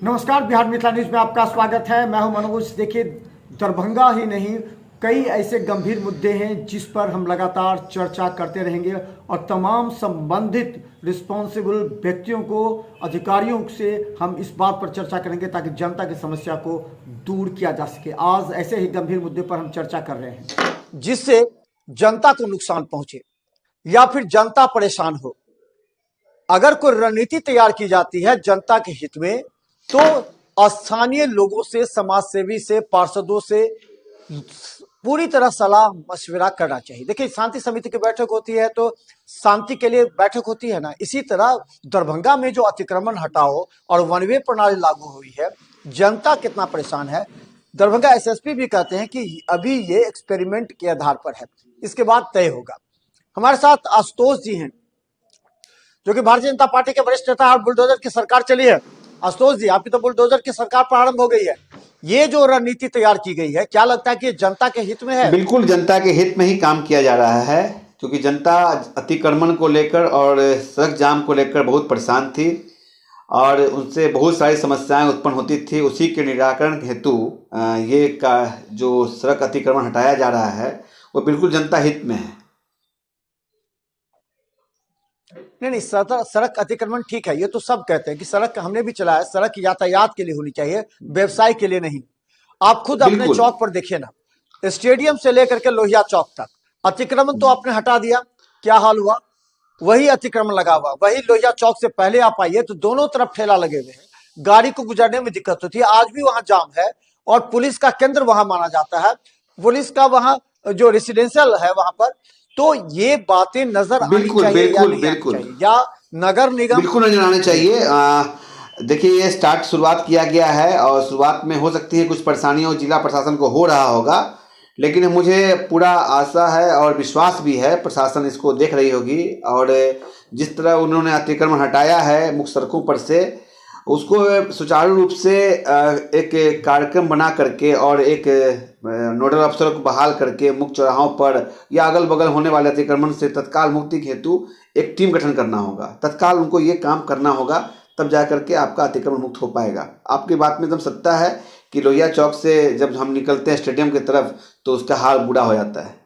नमस्कार, बिहार मिथिला न्यूज में आपका स्वागत है। मैं हूं मनोज। देखिए, दरभंगा ही नहीं, कई ऐसे गंभीर मुद्दे हैं जिस पर हम लगातार चर्चा करते रहेंगे और तमाम संबंधित रिस्पॉन्सिबल व्यक्तियों को, अधिकारियों से हम इस बात पर चर्चा करेंगे ताकि जनता की समस्या को दूर किया जा सके। आज ऐसे ही गंभीर मुद्दे पर हम चर्चा कर रहे हैं जिससे जनता को नुकसान पहुंचे या फिर जनता परेशान हो। अगर कोई रणनीति तैयार की जाती है जनता के हित में, तो स्थानीय लोगों से, समाज सेवी से, पार्षदों से पूरी तरह सलाह मशविरा करना चाहिए। देखिए, शांति समिति की बैठक होती है तो शांति के लिए बैठक होती है ना। इसी तरह दरभंगा में जो अतिक्रमण हटाओ और वन वे प्रणाली लागू हुई है, जनता कितना परेशान है। दरभंगा एसएसपी भी कहते हैं कि अभी ये एक्सपेरिमेंट के आधार पर है, इसके बाद तय होगा। हमारे साथ आशुतोष जी हैं जो कि भारतीय जनता पार्टी के वरिष्ठ नेता और बुलडोजर की सरकार चली है। आशुतोष जी, आपकी तो बुलडोजर की सरकार प्रारंभ हो गई है। ये जो रणनीति तैयार की गई है, क्या लगता है कि जनता के हित में है? बिल्कुल जनता के हित में ही काम किया जा रहा है, क्योंकि जनता अतिक्रमण को लेकर और सड़क जाम को लेकर बहुत परेशान थी और उनसे बहुत सारी समस्याएं उत्पन्न होती थी। उसी के निराकरण हेतु ये का जो सड़क अतिक्रमण हटाया जा रहा है वो बिल्कुल जनता हित में है। नहीं, सड़क अतिक्रमण ठीक है, ये तो सब कहते हैं कि सड़क हमने भी चलाया। सड़क यातायात के लिए होनी चाहिए, व्यवसाय के लिए नहीं। आप खुद अपने बिल्कुल चौक पर देखिए ना, स्टेडियम से लेकर के लोहिया चौक तक अतिक्रमण तो आपने हटा दिया, क्या हाल हुआ? वही अतिक्रमण लगा हुआ। वही लोहिया चौक से पहले आप आइए तो दोनों तरफ ठेला लगे हुए हैं, गाड़ी को गुजरने में दिक्कत होती है। आज भी वहां जाम है और पुलिस का केंद्र वहां माना जाता है, पुलिस का वहां जो रेसिडेंशियल है वहां पर। तो ये बातें नजर आनी बिल्कुल चाहिए या बिल्कुल नहीं आनी बिल्कुल चाहिए, या नगर निगम? बिल्कुल नजर आने चाहिए। देखिए, ये शुरुआत किया गया है और शुरुआत में हो सकती है कुछ परेशानियों जिला प्रशासन को हो रहा होगा, लेकिन मुझे पूरा आशा है और विश्वास भी है प्रशासन इसको देख रही होगी। और जिस तरह उन्होंने अतिक्रमण हटाया है मुख्य सड़कों पर से, उसको सुचारू रूप से एक कार्यक्रम बना करके और एक नोडल अफसर को बहाल करके मुख्य चौराहों पर या अगल बगल होने वाले अतिक्रमण से तत्काल मुक्ति हेतु एक टीम गठन करना होगा। तत्काल उनको ये काम करना होगा, तब जा करके आपका अतिक्रमण मुक्त हो पाएगा। आपकी बात में एकदम सत्ता है कि लोहिया चौक से जब हम निकलते हैं स्टेडियम की तरफ तो उसका हाल बुरा हो जाता है।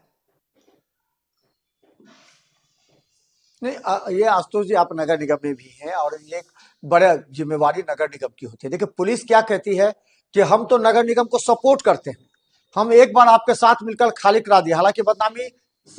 नहीं, ये आशुतोष जी, आप नगर निगम में भी हैं और ये एक बड़ा जिम्मेवारी नगर निगम की होती है। देखिए, पुलिस क्या कहती है कि हम तो नगर निगम को सपोर्ट करते हैं, हम एक बार आपके साथ मिलकर खाली करा दिया। हालांकि बदनामी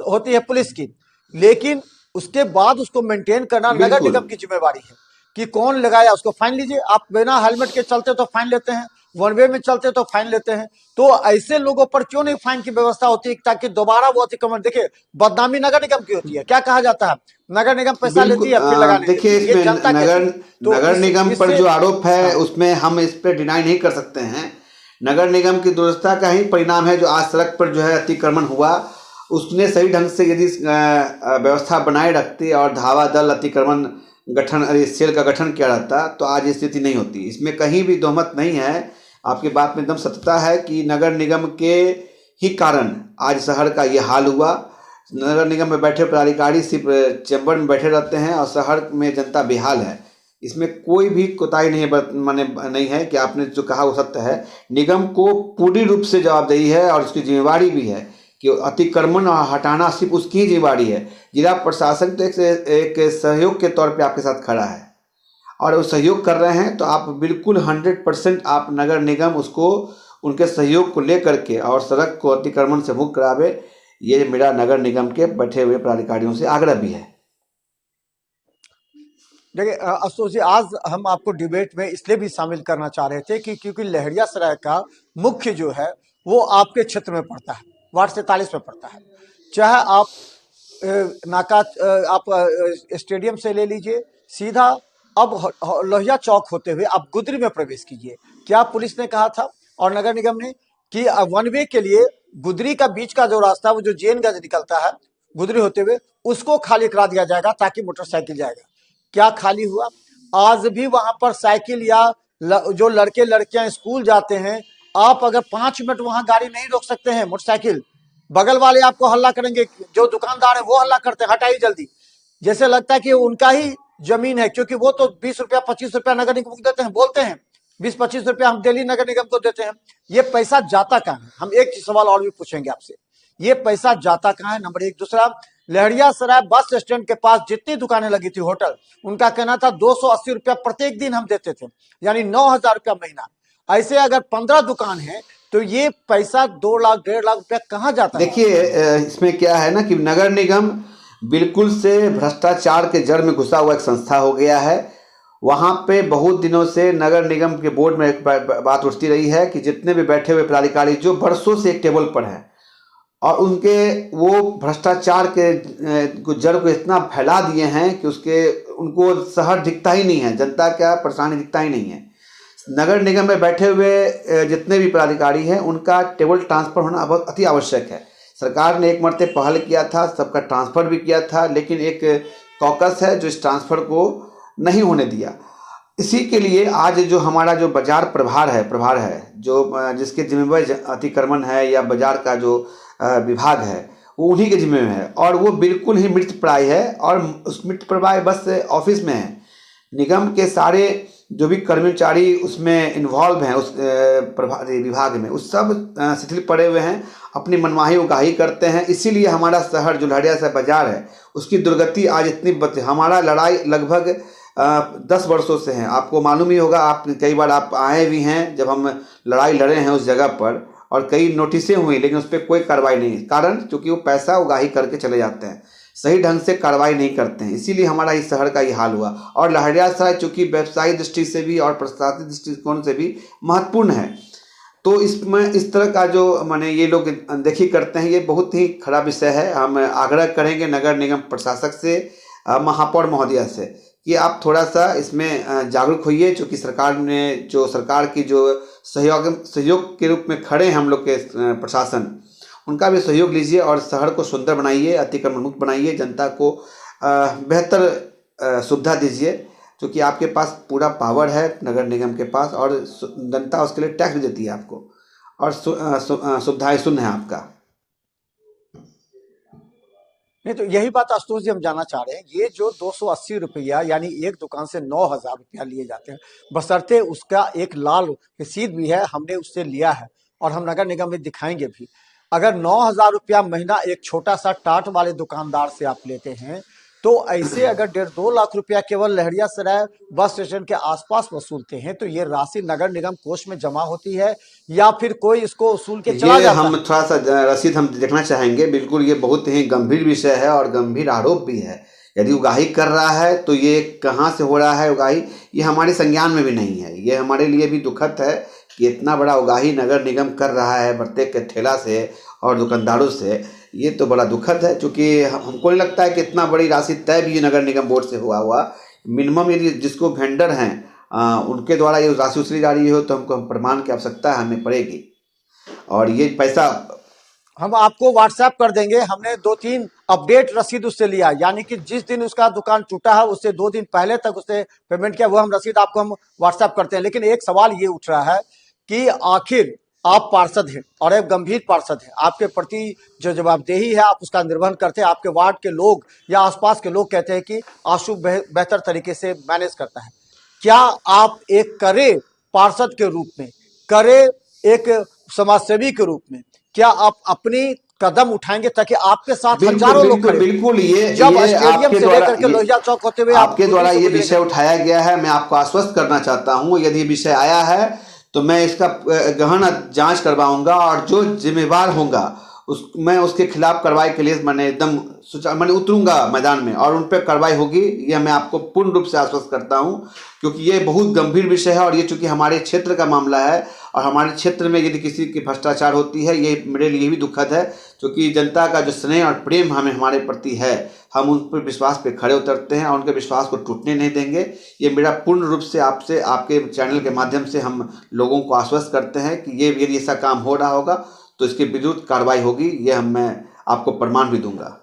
होती है पुलिस की, लेकिन उसके बाद उसको मेंटेन करना नगर बिल्कुल निगम की जिम्मेवारी है कि कौन लगाया उसको फाइन लीजिए। आप बिना हेलमेट के चलते तो फाइन लेते हैं, वन वे में चलते तो फाइन लेते हैं। तो ऐसे लोगों पर क्यों नहीं फाइन की व्यवस्था होती है ताकि दोबारा वो अतिक्रमण? देखिए, बदनामी नगर निगम की होती है। क्या कहा जाता है, नगर निगम पैसा लेती बिल्कुल है फिर लगाने देती देखिए, है, ये इसमें जनता नगर कहती है। तो नगर निगम पर इससे जो आरोप है हाँ, उसमें हम इस पर डिनाई नहीं कर सकते हैं। नगर निगम की दुरुस्ता का ही परिणाम है जो आज सड़क पर जो है अतिक्रमण हुआ। उसने सही ढंग से यदि व्यवस्था बनाए रखती और धावा दल अतिक्रमण गठन सेल का गठन किया रहता तो आज ये स्थिति नहीं होती। इसमें कहीं भी दोहमत नहीं है। आपकी बात में एकदम सत्यता है कि नगर निगम के ही कारण आज शहर का ये हाल हुआ। नगर निगम में बैठे पदाधिकारी सिर्फ चैम्बर में बैठे रहते हैं और शहर में जनता बेहाल है। इसमें कोई भी कोताही नहीं माने नहीं है कि आपने जो कहा वो सत्य है। निगम को पूरी रूप से जवाबदेही है और उसकी जिम्मेवारी भी है कि अतिक्रमण हटाना सिर्फ उसकी ही जिम्मेवारी है। जिला प्रशासन तो एक सहयोग के तौर पे आपके साथ खड़ा है और वो सहयोग कर रहे हैं, तो आप बिल्कुल 100% आप नगर निगम उसको उनके सहयोग को लेकर के और सड़क को अतिक्रमण से मुक्त करावे। ये मेरा नगर निगम के बैठे हुए पदाधिकारियों से आग्रह भी है। देखिए आशुतोष जी, आज हम आपको डिबेट में इसलिए भी शामिल करना चाह रहे थे कि क्योंकि लहरियासराय का मुख्य जो है वो आपके क्षेत्र में पड़ता है, वार्ड 47 में पड़ता है। चाहे आप नाका आप स्टेडियम से ले लीजिए, सीधा अब लोहिया चौक होते हुए आप गुदरी में प्रवेश कीजिए। क्या पुलिस ने कहा था और नगर निगम ने कि वन वे के लिए गुदरी का बीच का जो रास्ता वो जो जैनगंज निकलता है गुदरी होते हुए, उसको खाली करा दिया जाएगा ताकि मोटरसाइकिल जाएगा। क्या खाली हुआ? आज भी वहां पर साइकिल या जो लड़के लड़कियां स्कूल जाते हैं, आप अगर 5 मिनट वहां गाड़ी नहीं रोक सकते हैं मोटरसाइकिल, बगल वाले आपको हल्ला करेंगे, जो दुकानदार है वो हल्ला करते हैं, हटाइए जल्दी। जैसे लगता है कि उनका ही जमीन है, क्योंकि वो तो 20 रुपया 25 रुपया नगर निगम को देते हैं, बोलते हैं 20-25 रुपया हम दिल्ली नगर निगम को देते हैं। ये पैसा जाता कहाँ है? हम एक सवाल और भी पूछेंगे आपसे, ये पैसा जाता कहाँ है? नंबर एक। दूसरा, लहरियासराय बस स्टैंड के पास जितनी दुकानें लगी थी होटल, उनका कहना था 280 रुपया प्रत्येक दिन हम देते थे, यानी 9,000 रुपया महीना। ऐसे अगर 15 दुकान है तो ये पैसा 2 लाख 1.5 लाख रुपया कहाँ जाता है? देखिए, इसमें क्या है ना कि नगर निगम बिल्कुल से भ्रष्टाचार के जड़ में घुसा हुआ एक संस्था हो गया है। वहाँ पे बहुत दिनों से नगर निगम के बोर्ड में एक बात उठती रही है कि जितने भी बैठे हुए पदाधिकारी जो बरसों से एक टेबल पर हैं और उनके वो भ्रष्टाचार के जड़ को इतना फैला दिए हैं कि उसके उनको शहर दिखता ही नहीं है, जनता का परेशानी दिखता ही नहीं है। नगर निगम में बैठे हुए जितने भी पदाधिकारी हैं उनका टेबल ट्रांसफर होना बहुत अति आवश्यक है। सरकार ने एक मरते पहल किया था, सबका ट्रांसफर भी किया था, लेकिन एक कॉकस है जो इस ट्रांसफर को नहीं होने दिया। इसी के लिए आज जो हमारा जो बाजार प्रभार है जो जिसके जिम्मेवारी अतिक्रमण है या बाजार का जो विभाग है वो उन्हीं के जिम्मे में है और वो बिल्कुल ही मृतप्राय है और उस मृतप्राय बस ऑफिस में है। निगम के सारे जो भी कर्मचारी उसमें इन्वॉल्व हैं उस विभाग में, उस सब शिथिल पड़े हुए हैं, अपनी मनमाही उगाही करते हैं। इसीलिए हमारा शहर जो लहरियासराय बाजार है उसकी दुर्गति आज इतनी हमारा लड़ाई लगभग 10 वर्षों से है। आपको मालूम ही होगा, आप कई बार आप आए भी हैं जब हम लड़ाई लड़े हैं उस जगह पर, और कई नोटिसें हुई लेकिन उस पर कोई कार्रवाई नहीं। कारण क्योंकि वो पैसा उगाही करके चले जाते हैं, सही ढंग से कार्रवाई नहीं करते हैं, इसीलिए हमारा इस शहर का ये हाल हुआ। और लहरियासराय चूँकि व्यवसायिक दृष्टि से भी और प्रशासनिक दृष्टिकोण से भी महत्वपूर्ण है, तो इसमें इस तरह का जो माने ये लोग अनदेखी करते हैं, ये बहुत ही खराब विषय है। हम आग्रह करेंगे नगर निगम प्रशासक से, महापौर महोदया से, कि आप थोड़ा सा इसमें जागरूक होइए। चूँकि सरकार की जो सहयोग के रूप में खड़े हैं हम लोग के प्रशासन, उनका भी सहयोग लीजिए और शहर को सुंदर बनाइए, अतिक्रमण मुक्त बनाइए, जनता को बेहतर सुविधा दीजिए। क्योंकि आपके पास पूरा पावर है नगर निगम के पास और जनता उसके लिए टैक्स भी देती है आपको और सुविधाएं शून्य है आपका। नहीं तो यही बात आशुतोष जी हम जानना चाह रहे हैं, ये जो 280 रुपया यानी एक दुकान से 9,000 रुपया लिए जाते हैं, बशर्ते उसका एक लाल रसीद भी है, हमने उससे लिया है और हम नगर निगम में दिखाएंगे भी। अगर 9,000 रुपया महीना एक छोटा सा टाट वाले दुकानदार से आप लेते हैं तो ऐसे अगर 1.5-2 लाख रुपया केवल लहरियासराय बस स्टेशन के आसपास वसूलते हैं तो ये राशि नगर निगम कोष में जमा होती है या फिर कोई इसको वसूल के चला जाता है? हम थोड़ा सा रसीद हम देखना चाहेंगे। बिल्कुल ये बहुत ही गंभीर विषय है और गंभीर आरोप भी है। यदि उगाही कर रहा है तो ये कहाँ से हो रहा है उगाही, ये हमारे संज्ञान में भी नहीं है। ये हमारे लिए भी दुखद है कि इतना बड़ा उगाही नगर निगम कर रहा है प्रत्येक ठेला से और दुकानदारों से। ये तो बड़ा दुखद है, क्योंकि हमको नहीं लगता है कि इतना बड़ी राशि तय भी नगर निगम बोर्ड से हुआ। मिनिमम यदि जिसको वेंडर हैं उनके द्वारा ये राशि उछली जा रही हो तो हमको प्रमाण की आवश्यकता हमें पड़ेगी और ये पैसा हम आपको व्हाट्सएप कर देंगे। हमने 2-3 अपडेट रसीद उससे लिया, यानी कि जिस दिन उसका दुकान टूटा है उससे 2 दिन पहले तक उससे पेमेंट किया, वो हम रसीद आपको हम व्हाट्सएप करते हैं। लेकिन एक सवाल ये उठ रहा है कि आखिर आप पार्षद हैं और एक गंभीर पार्षद हैं, आपके प्रति जो जवाबदेही है आप उसका निर्वहन करते हैं। आपके वार्ड के लोग या आसपास के लोग कहते हैं कि आशु बेहतर तरीके से मैनेज करता है। क्या आप एक करे पार्षद के रूप में, करे एक समाजसेवी के रूप में, क्या आप अपनी कदम उठाएंगे ताकि आपके साथ हजारों लोग खड़े? बिल्कुल ये स्टेडियम से लेकर के लोहिया चौक होते हुए आपके द्वारा ये विषय उठाया गया है। मैं आपको आश्वस्त करना चाहता हूँ, यदि विषय आया है तो मैं इसका गहन जांच करवाऊंगा और जो जिम्मेवार होगा मैं उसके खिलाफ कार्रवाई के लिए मैंने उतरूंगा मैदान में और उन पर कार्रवाई होगी। यह मैं आपको पूर्ण रूप से आश्वस्त करता हूं, क्योंकि ये बहुत गंभीर विषय है और ये चूंकि हमारे क्षेत्र का मामला है और हमारे क्षेत्र में यदि किसी की भ्रष्टाचार होती है ये मेरे लिए भी दुखद है। क्योंकि जनता का जो स्नेह और प्रेम हमारे प्रति है, हम उन पर विश्वास पे खड़े उतरते हैं और उनके विश्वास को टूटने नहीं देंगे। ये मेरा पूर्ण रूप से आपसे आपके चैनल के माध्यम से हम लोगों को आश्वस्त करते हैं कि ये यदि ऐसा काम हो रहा होगा तो इसके विरुद्ध कार्रवाई होगी। ये मैं आपको प्रमाण भी दूंगा।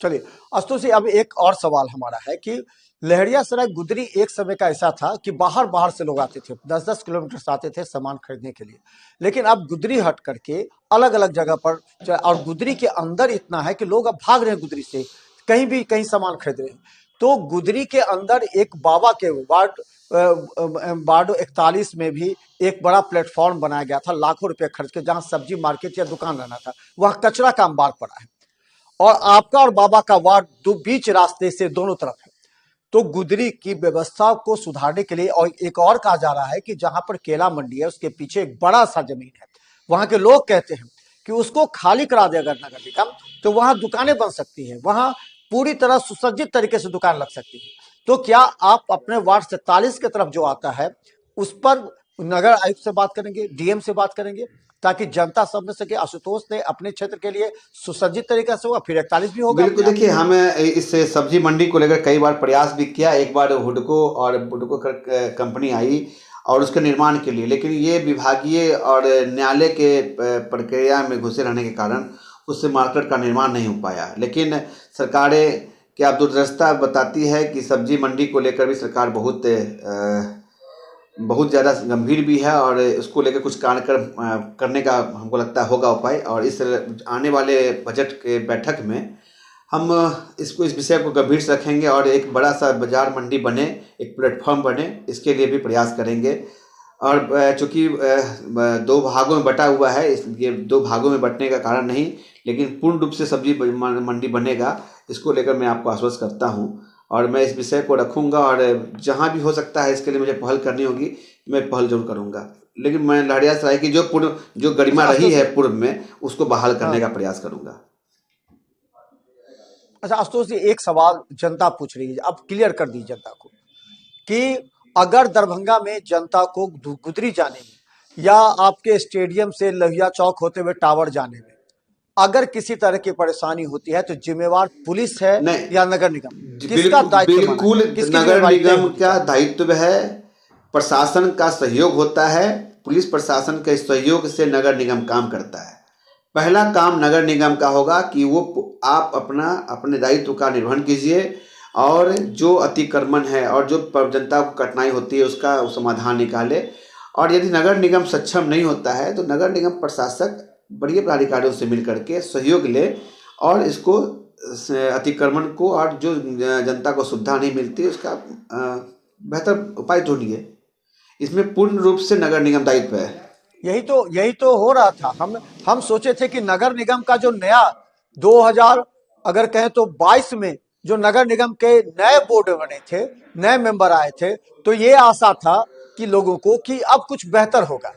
चलिए आशुतोष जी, अब एक और सवाल हमारा है कि लहरियासराय गुदरी एक समय का ऐसा था कि बाहर से लोग आते थे, 10-10 किलोमीटर से आते थे सामान खरीदने के लिए। लेकिन अब गुदरी हट करके अलग अलग जगह पर, और गुदरी के अंदर इतना है कि लोग अब भाग रहे हैं गुदरी से, कहीं भी कहीं सामान खरीद रहे हैं। तो गुदरी के अंदर एक बाबा के वार्ड वार्ड 41 में भी एक बड़ा प्लेटफॉर्म बनाया गया था लाखों रुपए खर्च के, जहां सब्जी मार्केट या दुकान रहना था, वहां कचरा का अंबार पड़ा है। और आपका और बाबा का वार्ड दो बीच रास्ते से दोनों तरफ है। तो गुदरी की व्यवस्था को सुधारने के लिए, और एक और कहा जा रहा है कि जहां पर केला मंडी है उसके पीछे एक बड़ा सा जमीन है, वहां के लोग कहते हैं कि उसको खाली करा दे अगर नगर निगम, तो वहां दुकानें बन सकती है, वहां पूरी तरह सुसज्जित तरीके से दुकान लग सकती है। तो क्या आप अपने वार्ड 47 की तरफ जो आता है उस पर नगर आयुक्त से बात करेंगे, डीएम से बात करेंगे, ताकि जनता समझ सके आशुतोष ने अपने क्षेत्र के लिए सुसज्जित तरीके से हुआ, फिर 41 भी होगा बिल्कुल, अपने आप। देखिए हम इस सब्जी मंडी को लेकर कई बार प्रयास भी किया। एक बार हुडको और बुडको कंपनी आई और उसके निर्माण के लिए, लेकिन ये विभागीय और न्यायालय के प्रक्रिया में घुसे रहने के कारण उससे मार्केट का निर्माण नहीं हो पाया। लेकिन सरकारें क्या अब दुर्दशा बताती है कि सब्जी मंडी को लेकर भी सरकार बहुत ज़्यादा गंभीर भी है और उसको लेकर कुछ कार्यक्रम करने का हमको लगता है होगा उपाय। और इस आने वाले बजट के बैठक में हम इस विषय को गंभीर से रखेंगे और एक बड़ा सा बाजार मंडी बने, एक प्लेटफॉर्म बने, इसके लिए भी प्रयास करेंगे। और चूँकि दो भागों में बटा हुआ है, ये दो भागों में बंटने का कारण नहीं, लेकिन पूर्ण रूप से सब्जी मंडी बनेगा, इसको लेकर मैं आपको आश्वस्त करता हूँ। और मैं इस विषय को रखूँगा और जहाँ भी हो सकता है इसके लिए मुझे पहल करनी होगी, मैं पहल जरूर करूँगा। लेकिन मैं लहरियासराय की जो गरिमा रही है पूर्व में, उसको बहाल करने का प्रयास करूँगा। अच्छा आशुतोष जी, एक सवाल जनता पूछ रही है, अब क्लियर कर दी जनता को कि अगर दरभंगा में जनता को गुदरी जाने में या आपके स्टेडियम से लोहिया चौक होते हुए टावर जाने में अगर किसी तरह की परेशानी होती है, तो जिम्मेवार पुलिस है नहीं, या नगर निगम? किसका दायित्व माना बिल्कुल जाए? किसकी नगर जिम्मेवारी तय निगम होगी? का दायित्व है, प्रशासन का सहयोग होता है, पुलिस प्रशासन के सहयोग से नगर निगम काम करता है। पहला काम नगर निगम का होगा कि वो आप अपने दायित्व का निर्वहन कीजिए और जो अतिक्रमण है और जो जनता को कठिनाई होती है उसका समाधान निकाले। और यदि नगर निगम सक्षम नहीं होता है तो नगर निगम प्रशासक बड़े पदाधिकारियों से मिल करके सहयोग ले और इसको अतिक्रमण को और जो जनता को सुविधा नहीं मिलती उसका बेहतर उपाय ढूंढिए। इसमें पूर्ण रूप से नगर निगम दायित्व है। यही तो हो रहा था। हम सोचे थे कि नगर निगम का जो नया 2000 अगर कहें तो 22 में जो नगर निगम के नए बोर्ड बने थे, नए मेंबर आए थे, तो ये आशा था कि लोगों को कि अब कुछ बेहतर होगा।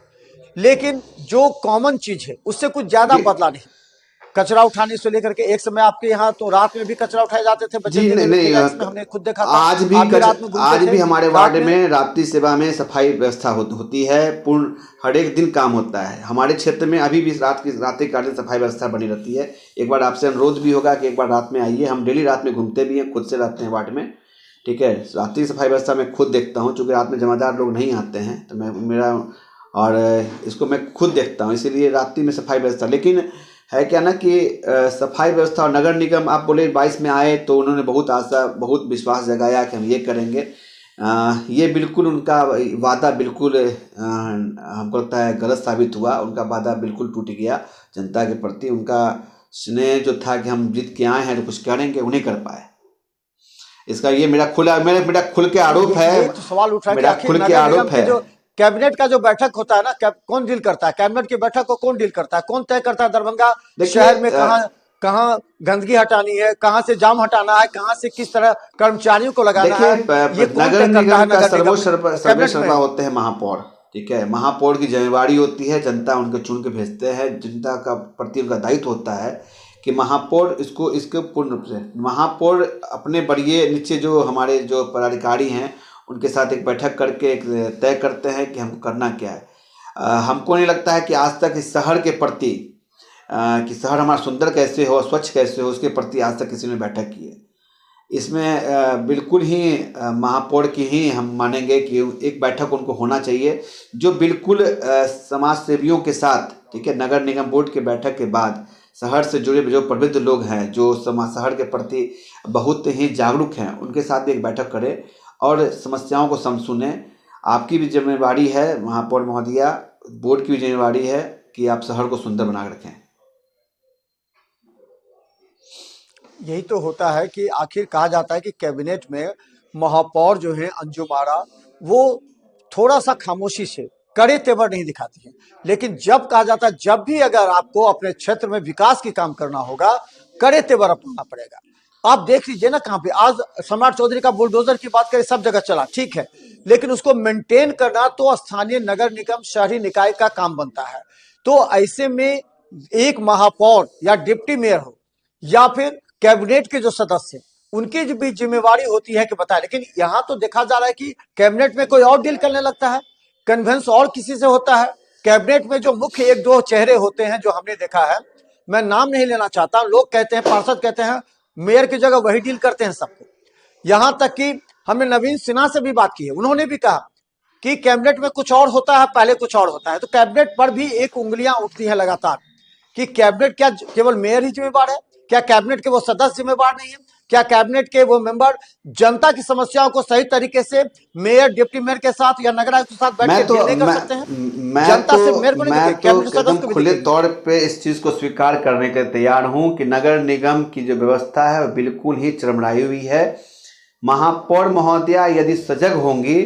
लेकिन जो कॉमन चीज है उससे कुछ ज्यादा ये बदला नहीं। कचरा उठाने से लेकर के, एक समय आपके यहाँ तो रात में भी कचरा उठाए जाते थे, जी बचेंद्र नहीं देव नहीं, फिलैक्स में हमने खुद देखा था। आप भी रात में घूमते आज थे भी हमारे रात वार्ड में। में रात्रि सेवा में सफाई व्यवस्था होती है, पूर्ण हर एक दिन काम होता है। हमारे क्षेत्र में अभी भी रात्रि कालीन सफाई व्यवस्था बनी रहती है। एक बार आपसे अनुरोध भी होगा कि एक बार रात में आइए, हम डेली रात में घूमते भी हैं, खुद से रहते हैं वार्ड में, ठीक है। रात्रि सफाई व्यवस्था मैं खुद देखता हूँ, चूँकि रात में जमादार लोग नहीं आते हैं तो और इसको मैं खुद देखता हूँ, इसीलिए रात्रि में सफाई व्यवस्था। लेकिन है क्या ना कि सफाई व्यवस्था और नगर निगम, आप बोले 22 में आए तो उन्होंने बहुत आशा, बहुत विश्वास जगाया कि हम ये करेंगे। ये बिल्कुल उनका वादा बिल्कुल हमको लगता है गलत साबित हुआ। उनका वादा बिल्कुल टूट गया। जनता के प्रति उनका स्नेह जो था कि हम जीत के आए हैं तो कुछ करेंगे, उन्हें कर पाए। इसका ये मेरा खुल के आरोप है। ये तो सवाल उठा कि मेरा आखिर खुल के नगर निगम आरोप के है। जो कैबिनेट का जो बैठक होता है ना, कौन डील करता है? कैबिनेट की बैठक को कौन डील करता है? कौन तय करता है दरभंगा शहर में कहाँ कहाँ गंदगी हटानी है, कहाँ से जाम हटाना है, कहाँ से किस तरह कर्मचारियों को लगाना है? ये कौन नगर तय करता है? निगम का नगर निगम सर्वे कैबिनेट सर्वा में। होते हैं महापौर, ठीक है। महापौर की जिम्मेवारी होती है, जनता उनको चुन के भेजते हैं, जनता का प्रति उनका दायित्व होता है कि महापौर इसके पूर्ण रूप से, महापौर अपने बड़े नीचे जो हमारे जो पदाधिकारी हैं उनके साथ एक बैठक करके एक तय करते हैं कि हमको करना क्या है। हमको नहीं लगता है कि आज तक इस शहर के प्रति कि शहर हमारा सुंदर कैसे हो, स्वच्छ कैसे हो, उसके प्रति आज तक किसी ने बैठक की है। इसमें बिल्कुल ही महापौर की ही हम मानेंगे कि एक बैठक उनको होना चाहिए जो बिल्कुल समाज सेवियों के साथ, ठीक है, नगर निगम बोर्ड के बैठक के बाद शहर से जुड़े जो प्रबुद्ध लोग हैं, जो शहर के प्रति बहुत ही जागरूक हैं, उनके साथ भी एक बैठक करें और समस्याओं को सुने। आपकी भी जिम्मेवारी है महापौर महोदया, बोर्ड की भी जिम्मेवारी है कि आप शहर को सुंदर बना के रखें। यही तो होता है कि आखिर कहा जाता है कि कैबिनेट में महापौर जो है अंजुम आरा वो थोड़ा सा खामोशी से, कड़े तेवर नहीं दिखाती है। लेकिन जब कहा जाता है, जब भी अगर आपको अपने क्षेत्र में विकास की काम करना होगा, कड़े तेवर अपनाना पड़ेगा। आप देख लीजिए ना, कहां पे आज सम्राट चौधरी का बुलडोजर की बात करें, सब जगह चला, ठीक है, लेकिन उसको मेंटेन करना तो स्थानीय नगर निगम, शहरी निकाय का काम बनता है। तो ऐसे में एक महापौर या डिप्टी मेयर हो या फिर कैबिनेट के जो सदस्य, उनकी जो भी जिम्मेवारी होती है कि बताए। लेकिन यहां तो देखा जा रहा है कि कैबिनेट में कोई और डील करने लगता है, कन्वेंस और किसी से होता है। कैबिनेट में जो मुख्य एक दो चेहरे होते हैं, जो हमने देखा है, मैं नाम नहीं लेना चाहता, लोग कहते हैं, पार्षद कहते हैं मेयर की जगह वही डील करते हैं सबको। यहां तक कि हमने नवीन सिन्हा से भी बात की है, उन्होंने भी कहा कि कैबिनेट में कुछ और होता है, पहले कुछ और होता है। तो कैबिनेट पर भी एक उंगलियां उठती हैं लगातार कि कैबिनेट क्या केवल मेयर ही जिम्मेवार है? क्या कैबिनेट के वो सदस्य जिम्मेवार नहीं है? क्या कैबिनेट के वो मेंबर जनता की समस्याओं को सही तरीके से मेयर, डिप्टी मेयर के साथ या नगर आयुक्त के साथ बैठ के मैं तो डील नहीं कर मैं सकते हैं? मैं जनता सिर्फ मेयर को नहीं मैं दिखेगी, तो कैबिनेट एकदम सदस्य को भी खुले दिखेगी। तौर पे इस चीज को स्वीकार करने के लिए तैयार हूं कि नगर निगम की जो व्यवस्था है वो बिल्कुल ही चरमराई हुई है। महापौर महोदया यदि सजग होंगी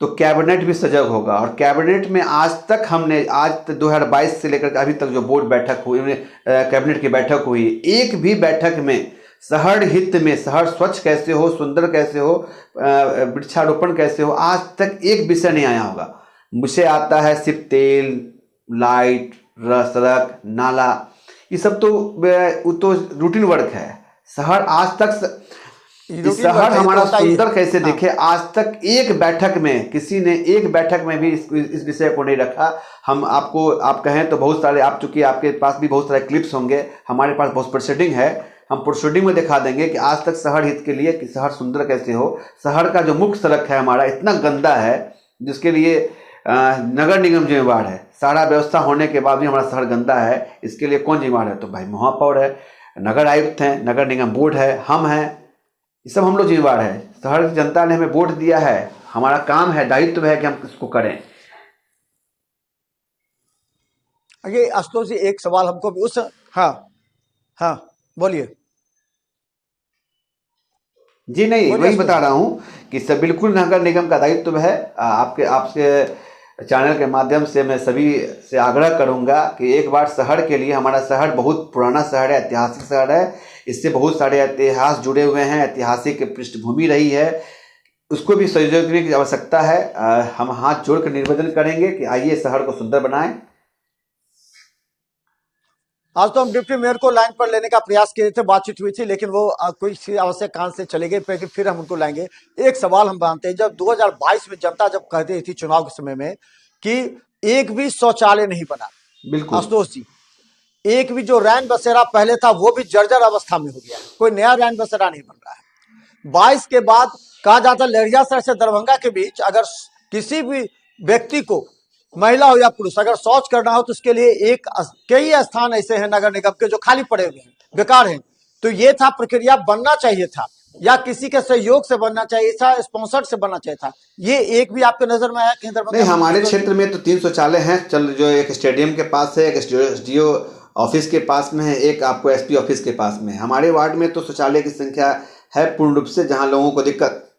तो कैबिनेट भी सजग होगा। और कैबिनेट में आज तक हमने, आज तक 2022 से लेकर अभी तक जो बोर्ड बैठक हुई, कैबिनेट की बैठक हुई, एक भी बैठक में शहर हित में, शहर स्वच्छ कैसे हो, सुंदर कैसे हो, वृक्षारोपण कैसे हो, आज तक एक विषय नहीं आया होगा। विषय आता है सिर्फ तेल, लाइट, सड़क, नाला, ये सब तो वो तो रूटीन वर्क है। शहर आज तक इस शहर हमारा सुंदर कैसे दिखे, आज तक एक बैठक में किसी ने, एक बैठक में भी इस विषय को नहीं रखा। हम आपको, आप कहें तो बहुत सारे, आप चूंकि आपके पास भी बहुत सारे क्लिप्स होंगे, हमारे पास बहुत प्रोसीडिंग है, हम प्रोसीडिंग में दिखा देंगे कि आज तक शहर हित के लिए कि शहर सुंदर कैसे हो। शहर का जो मुख्य सड़क है हमारा इतना गंदा है, जिसके लिए नगर निगम जिम्मेवार है। सारा व्यवस्था होने के बाद भी हमारा शहर गंदा है, इसके लिए कौन जिम्मेवार है? तो भाई महापौर है, नगर आयुक्त हैं, नगर निगम बोर्ड है, हम हैं, ये सब हम लोग जिम्मेवार है। शहर की जनता ने हमें वोट दिया है, हमारा काम है, दायित्व है कि हम इसको करें। ये आशुतोष जी, एक सवाल हमको भी उस, हाँ हाँ बोलिए जी नहीं, बोलिए वही आशुतोष बता जी। रहा हूँ कि सब बिल्कुल नगर निगम का दायित्व है। आपके आपसे चैनल के माध्यम से मैं सभी से आग्रह करूंगा कि एक बार शहर के लिए, हमारा शहर बहुत पुराना शहर है, ऐतिहासिक शहर है, इससे बहुत सारे इतिहास जुड़े हुए हैं, ऐतिहासिक पृष्ठभूमि रही है, उसको भी सहयोग करने की आवश्यकता है। हम हाथ जोड़कर निवेदन करेंगे कि आइए शहर को सुंदर बनाएं। आज तो हम डिप्टी मेयर को लाइन पर लेने का प्रयास किए थे, बातचीत हुई थी, लेकिन वो कोई आवश्यक कारण से चले गए, फिर हम उनको लाएंगे। एक सवाल हम मानते हैं, जब 2022 में जनता जब कह रही थी चुनाव के समय में कि एक भी शौचालय नहीं बना, बिल्कुल आशुतोष जी, एक भी जो रैन बसेरा पहले था वो भी जर्जर अवस्था में हो गया है, कोई नया रैन बसेरा नहीं बन रहा है। 22 के बाद कहा जाता लहरियासराय से दरभंगा के बीच अगर किसी भी व्यक्ति को, महिला हो या पुरुष, अगर शौच करना हो तो उसके लिए कई स्थान ऐसे हैं नगर निगम के जो खाली पड़े हुए हैं, बेकार हैं। तो ये था, प्रक्रिया बनना चाहिए था, या किसी के सहयोग से बनना चाहिए था, स्पॉन्सर्ड से बनना चाहिए था। ये एक भी आपके नजर में आया कहीं दरभंगा नहीं, में? हमारे क्षेत्र में तो 3 शौचालय हैं, चल, जो एक स्टेडियम के पास है, एक एसडीओ ऑफिस के पास में है, एक आपको एसपी ऑफिस के पास में। हमारे वार्ड में तो शौचालय की संख्या है पूर्ण रूप से, जहां लोगों को दिक्कत।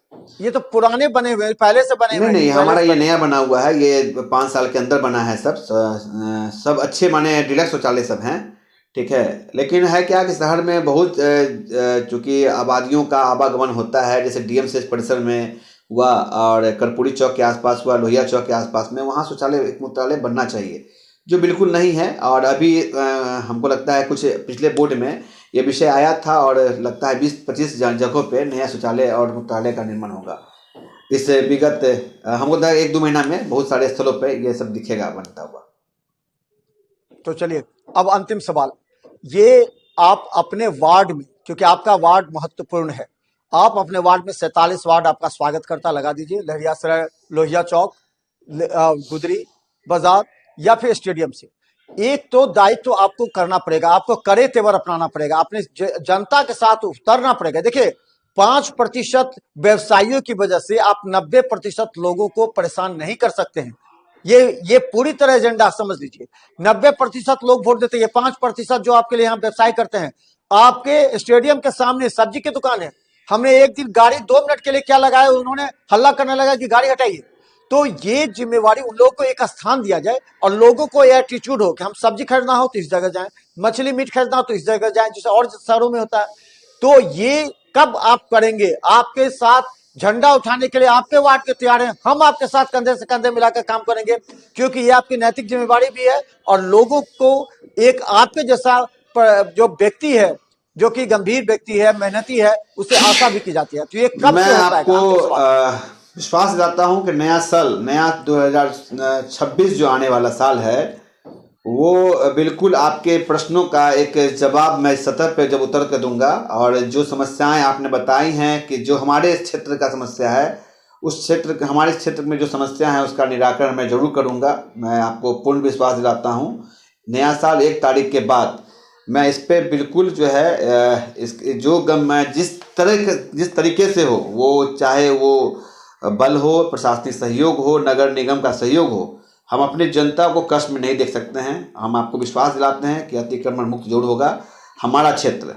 ये तो पुराने बने हुए, पहले से बने हुए नहीं नहीं, पहले हमारा से ये बने। नया बना हुआ है, ये 5 साल के अंदर बना है। सब अच्छे माने डिलक्स शौचालय सब हैं, ठीक है। लेकिन है क्या कि शहर में बहुत चूंकि आबादियों का आवागमन होता है, जैसे डीएमसीएच परिसर में हुआ और कर्पूरी चौक के आसपास हुआ, लोहिया चौक के आसपास में, वहाँ शौचालय, एक मुख्यालय बनना चाहिए, जो बिल्कुल नहीं है। और अभी हमको लगता है कुछ पिछले बोर्ड में ये विषय आया था, और लगता है 20-25 जगहों पे नया शौचालय और मुख्यालय का निर्माण होगा। इस विगत हमको लगता है 1-2 महीना में बहुत सारे स्थलों पे ये सब दिखेगा बनता हुआ। तो चलिए, अब अंतिम सवाल, ये आप अपने वार्ड में, क्योंकि आपका वार्ड महत्वपूर्ण है, आप अपने वार्ड में 47 वार्ड आपका स्वागत करता लगा दीजिए, लहरियासराय, लोहिया चौक, गुदरी बाजार या फिर स्टेडियम से। एक तो दायित्व आपको करना पड़ेगा, आपको कड़े तेवर अपनाना पड़ेगा, अपने जनता के साथ उतरना पड़ेगा। देखिए, 5% व्यवसायियों की वजह से आप 90% लोगों को परेशान नहीं कर सकते हैं। ये पूरी तरह एजेंडा समझ लीजिए। 90% लोग वोट देते हैं, 5% जो आपके लिए यहाँ व्यवसाय करते हैं। आपके स्टेडियम के सामने सब्जी की दुकान है, हमने एक दिन गाड़ी 2 मिनट के लिए क्या लगाया, उन्होंने हल्ला करने लगा कि गाड़ी हटाइए, तो ये जिम्मेवारी उन लोगों को एक स्थान दिया जाए और लोगों को यह एटीट्यूड हो कि हम सब्जी खरीदना हो तो इस जगह जाएं, मछली मीट खरीदना हो तो इस जगह जाएं, जैसे और शहरों में होता है। तो ये कब आप करेंगे? आपके साथ झंडा उठाने के लिए आपके वार्ड के तैयार हैं, हम आपके साथ कंधे से कंधे मिलाकर काम करेंगे, क्योंकि ये आपकी नैतिक जिम्मेवारी भी है और लोगों को एक आपके जैसा जो व्यक्ति है, जो कि गंभीर व्यक्ति है, मेहनती है, उसे आशा भी की जाती है। तो ये कब मैं से हो आपको पाएगा? अंतिम सवाल। विश्वास दिलाता हूं कि नया 2026 जो आने वाला साल है वो बिल्कुल आपके प्रश्नों का एक जवाब मैं सतह पे जब उतर कर दूंगा, और जो समस्याएं आपने बताई हैं कि जो हमारे क्षेत्र का समस्या है, हमारे क्षेत्र में जो समस्या है उसका निराकरण मैं जरूर करूंगा। मैं आपको पूर्ण विश्वास दिलाता हूं नया साल 1 तारीख के बाद मैं इस पे बिल्कुल जो है इस जो गम मैं जिस तरीके से हो, वो चाहे वो बल हो, प्रशासनिक सहयोग हो, नगर निगम का सहयोग हो, हम अपनी जनता को कष्ट में नहीं देख सकते हैं। हम आपको विश्वास दिलाते हैं कि अतिक्रमण मुक्त जरूर होगा हमारा क्षेत्र,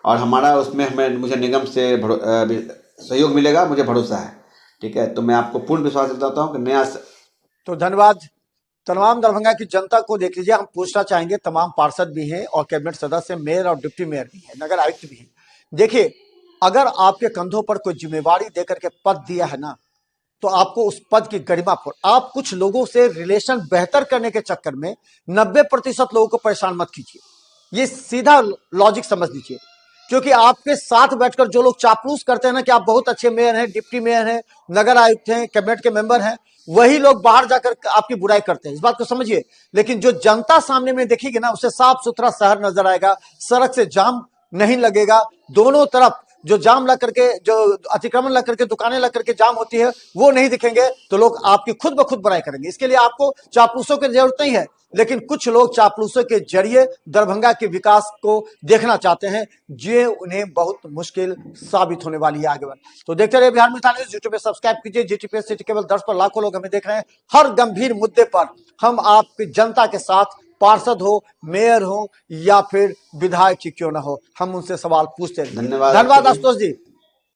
और हमारा उसमें मुझे निगम से सहयोग मिलेगा, मुझे भरोसा है। ठीक है, तो मैं आपको पूर्ण विश्वास दिलाता हूँ कि नया। तो धन्यवाद। तमाम दरभंगा की जनता को देख लीजिए, हम पूछना चाहेंगे, तमाम पार्षद भी हैं और कैबिनेट सदस्य, मेयर और डिप्टी मेयर भी हैं, नगर आयुक्त भी हैं। देखिए, अगर आपके कंधों पर कोई जिम्मेवारी देकर के पद दिया है ना, तो आपको उस पद की गरिमा पर, आप कुछ लोगों से रिलेशन बेहतर करने के चक्कर में 90% लोगों को परेशान मत कीजिए। ये सीधा लॉजिक समझ लीजिए, क्योंकि आपके साथ बैठकर जो लोग चापलूस करते हैं ना कि आप बहुत अच्छे मेयर हैं, डिप्टी मेयर हैं, नगर आयुक्त हैं, कैबिनेट के मेंबर हैं, वही लोग बाहर जाकर आपकी बुराई करते हैं, इस बात को समझिए। लेकिन जो जनता सामने में देखेगी ना, उसे साफ सुथरा शहर नजर आएगा, सड़क से जाम नहीं लगेगा, दोनों तरफ जो जाम लग करके, जो अतिक्रमण लग करके, दुकानें लग करके जाम होती है, वो नहीं दिखेंगे, तो लोग आपकी खुद ब खुद बुराई करेंगे। इसके लिए आपको चापलूसों की जरूरत नहीं है, लेकिन कुछ लोग चापलूसों के जरिए दरभंगा के विकास को देखना चाहते हैं, जो उन्हें बहुत मुश्किल साबित होने वाली है आगे बढ़। तो देखते रहिए बिहार मितान न्यूज़, यूट्यूब पे सब्सक्राइब कीजिए। जीटीपीएस सिटी केवल 10 पर लाखों लोग हमें देख रहे हैं। हर गंभीर मुद्दे पर हम आपकी जनता के साथ, पार्षद हो, मेयर हो या फिर विधायक ही क्यों ना हो, हम उनसे सवाल पूछते रहेंगे। धन्यवाद धन्यवाद आशुतोष जी।